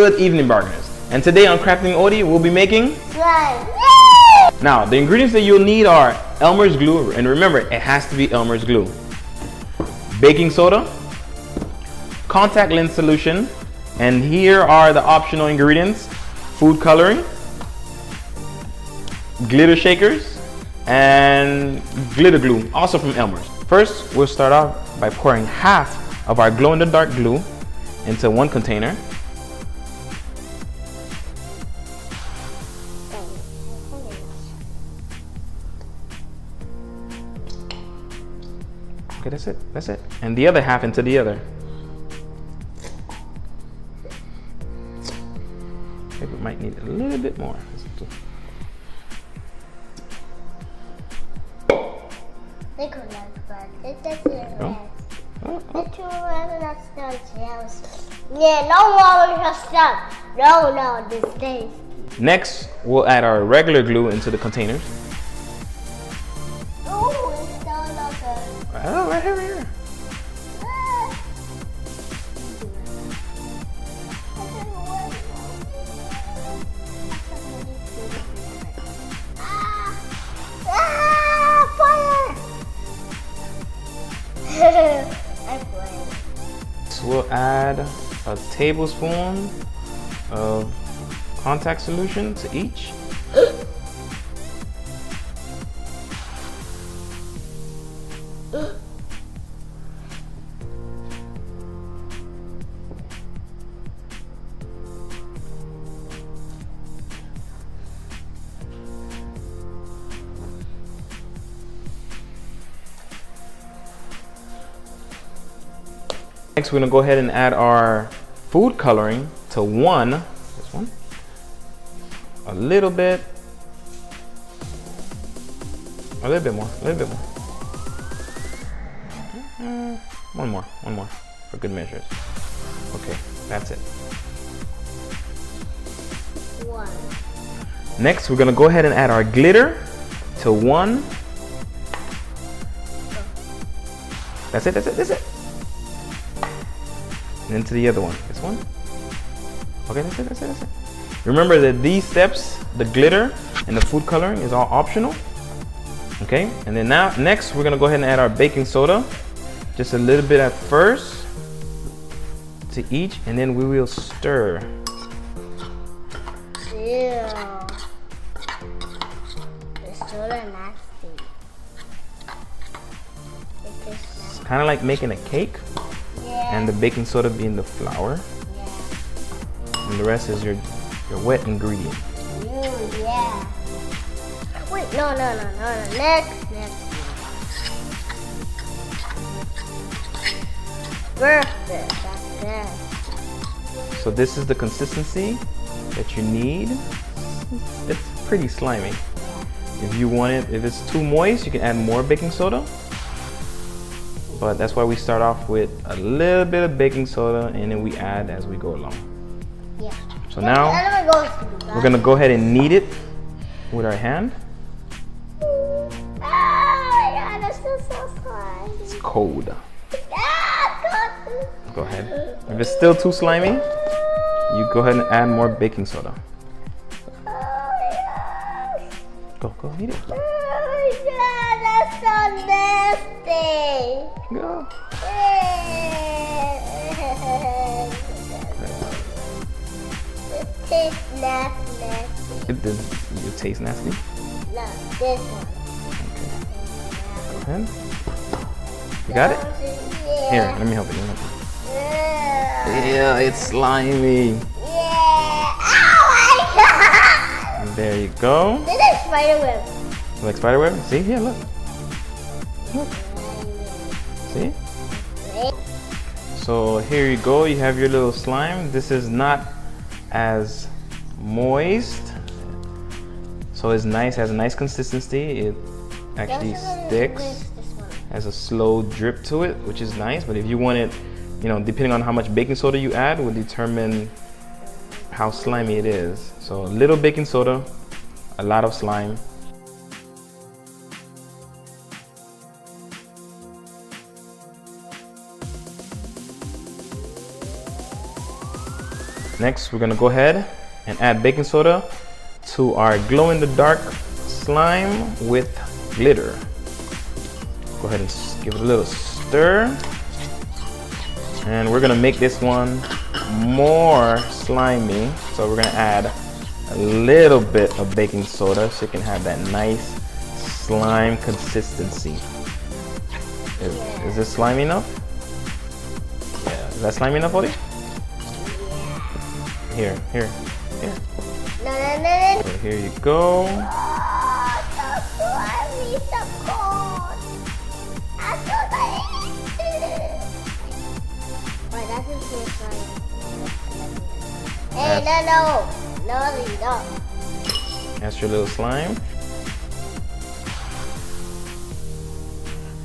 good evening, bargainers. And today on Crafting Odie, we'll be making slime. Now, the ingredients that you'll need are ELMER'S glue, and remember, it has to be ELMER'S glue. Baking soda, contact lens solution, and here are the optional ingredients: food coloring, glitter shakers, and glitter glue, also from ELMER'S. First, we'll start off by pouring half of our glow-in-the-dark glue into one container. Okay, that's it. And the other half into the other. Maybe we might need a little bit more. They could like that. It doesn't Yeah, no more just stuff. No, this thing. Next, we'll add our regular glue into the containers. Oh, it's so good. Oh, right here. So we'll add a tablespoon of contact solution to each. Next, we're gonna go ahead and add our food coloring to this one, a little bit more. One more for good measures. Okay, that's it. One. Next, we're gonna go ahead and add our glitter to one. That's it. And into the other one, this one. Okay, that's it. Remember that these steps, the glitter and the food coloring, is all optional. Okay, and then next we're gonna go ahead and add our baking soda, just a little bit at first to each, and then we will stir. Ew. It's soda nasty. It's kind of like making a cake. And the baking soda being the flour. Yeah. And the rest is your wet ingredient. Yeah. Wait, no. Next. Perfect. That's good. So this is the consistency that you need. It's pretty slimy. If you want it, if it's too moist, you can add more baking soda. But that's why we start off with a little bit of baking soda and then we add as we go along. Yeah. So now we're gonna go ahead and knead it with our hand. Yeah, this is so slimy. It's cold. God. Go ahead. If it's still too slimy, you go ahead and add more baking soda. Go knead it. That's so nasty. Go. It tastes nasty. It does. You taste nasty? No, this one. Okay. Go ahead. You got it? Yeah. Here, let me help you. Yeah, it's slimy. Yeah. Oh my God. There you go. This is spiderweb. Like spiderweb? See? Here, look. See? So here you go. You have your little slime. This is not as moist, so it's nice. Has a nice consistency. It actually sticks. Has a slow drip to it, which is nice. But if you want it, depending on how much baking soda you add, will determine how slimy it is. So a little baking soda, a lot of slime. Next, we're gonna go ahead and add baking soda to our glow-in-the-dark slime with glitter. Go ahead and give it a little stir. And we're gonna make this one more slimy. So we're gonna add a little bit of baking soda so you can have that nice slime consistency. Is this slimy enough? Yeah, is that slimy enough, Odie? Here. No. So here you go. Oh, so slimy, so cold. I'm so tired. Wait, that is so slimy. Hey, no. That's your little slime.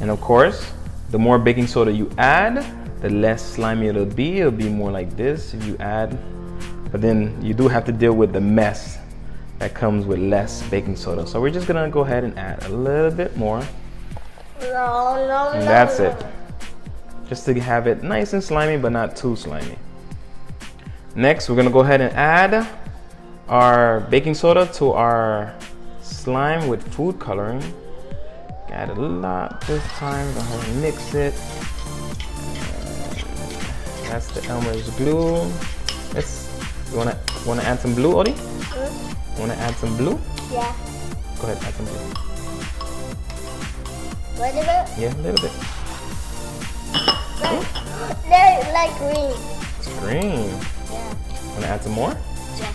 And of course, the more baking soda you add, the less slimy it'll be. It'll be more like this if you add. But then you do have to deal with the mess that comes with less baking soda. So we're just gonna go ahead and add a little bit more. No. And that's it. Just to have it nice and slimy, but not too slimy. Next, we're gonna go ahead and add our baking soda to our slime with food coloring. Add a lot this time. Go ahead and mix it. That's the Elmer's glue. You wanna add some blue, Odie? Wanna add some blue? Yeah. Go ahead, add some blue. A little bit? Yeah, a little bit. Like green. It's green. Yeah. Wanna add some more? Yeah.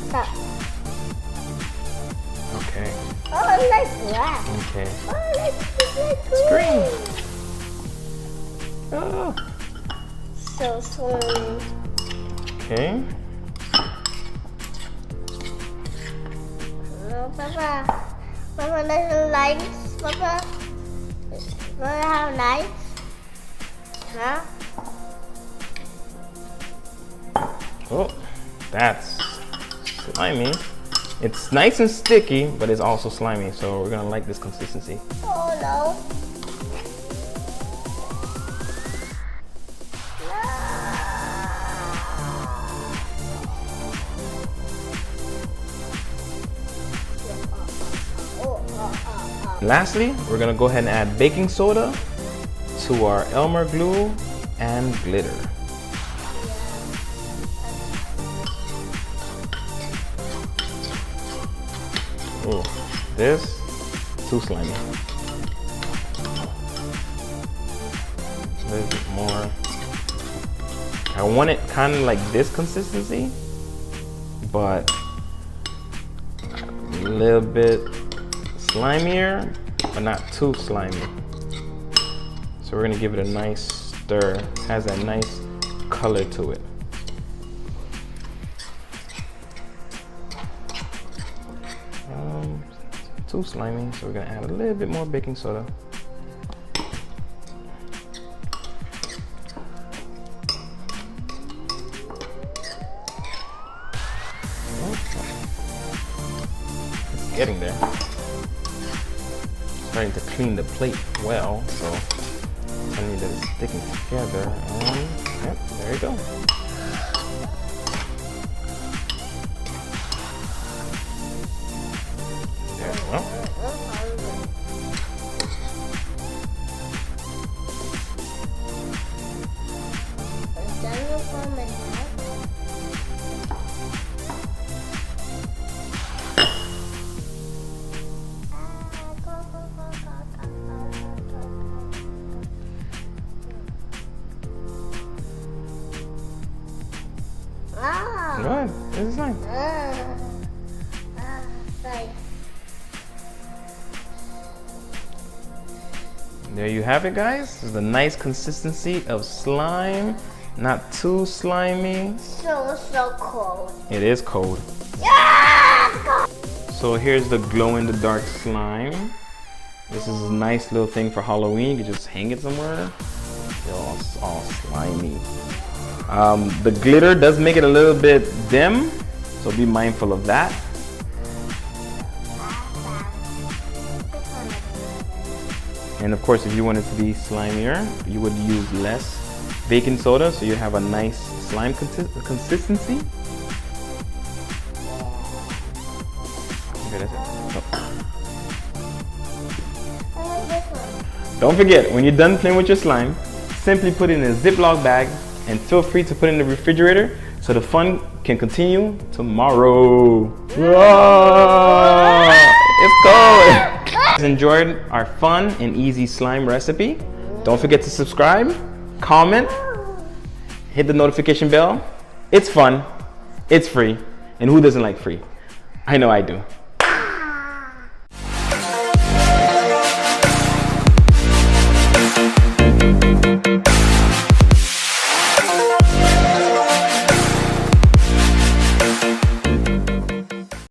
Stop. Okay. Oh, I like black. Okay. Oh, I like It's green. green. Oh. So slimy. Okay. No, Papa, there's lights. Papa, have lights? Huh? Oh, that's slimy. It's nice and sticky, but it's also slimy. So we're gonna like this consistency. Oh no. Lastly, we're gonna go ahead and add baking soda to our Elmer glue and glitter. Oh, this too slimy. A little bit more. I want it kind of like this consistency, but a little bit slimier, but not too slimy. So we're gonna give it a nice stir. It has that nice color to it. Too slimy, so we're gonna add a little bit more baking soda. It's getting there. Starting to clean the plate well, so I need that it's sticking together. And yep, there you go. There we go. Good. This is nice. There you have it, guys. This is the nice consistency of slime. Not too slimy. So cold. It is cold. Yeah! So here's the glow-in-the-dark slime. This is a nice little thing for Halloween. You can just hang it somewhere. It's all slimy. The glitter does make it a little bit dim, so be mindful of that. And of course, if you want it to be slimier, you would use less baking soda, so you have a nice slime consistency. Okay, that's it. I like this one. Don't forget, when you're done playing with your slime, simply put it in a Ziploc bag and feel free to put it in the refrigerator so the fun can continue tomorrow. Whoa, it's cold. Guys, enjoyed our fun and easy slime recipe. Don't forget to subscribe, comment, hit the notification bell. It's fun, it's free, and who doesn't like free? I know I do.